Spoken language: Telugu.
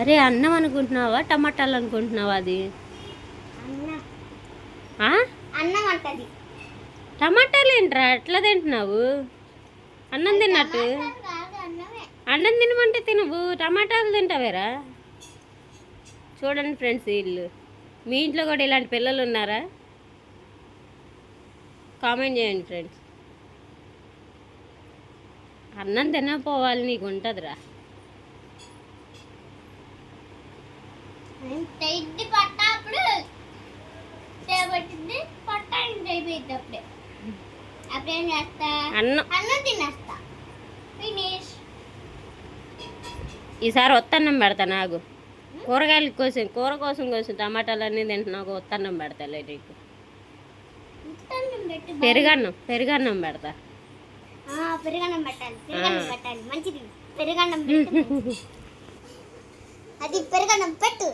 అరే అన్నం అనుకుంటున్నావా టమాటాలు అనుకుంటున్నావా అది? అన్నం అంటది. టమాటాలు ఏంట్రా అట్లా తింటున్నావు? అన్నం తిన్నట్టు. అన్నం తినమంటే తినవు, టమాటాలు తింటావేరా? చూడండి ఫ్రెండ్స్, వీళ్ళు మీ ఇంట్లో కూడా ఇలాంటి పిల్లలు ఉన్నారా? కామెంట్ చేయండి ఫ్రెండ్స్. అన్నం తినకపోవాలి నీకు ఉంటుందిరా. పట్టింది పట్ట అయిపోయింది. అప్పుడేం చేస్తా? అన్నం తినేస్తా. ఫినిష్. ఈసారి ఒత్తన్నం పెడతా నాకు. కూరగాయల కోసం కోసం టమాటాలన్నీ తింటున్నావు, ఒత్తన్నం పెడతాలే నీకు. పెరుగన్నం పెడతా. పెరుగన్నం పెట్టాలి మంచిది. పెరుగన్నం అది పెరుగన్నం పెట్టు.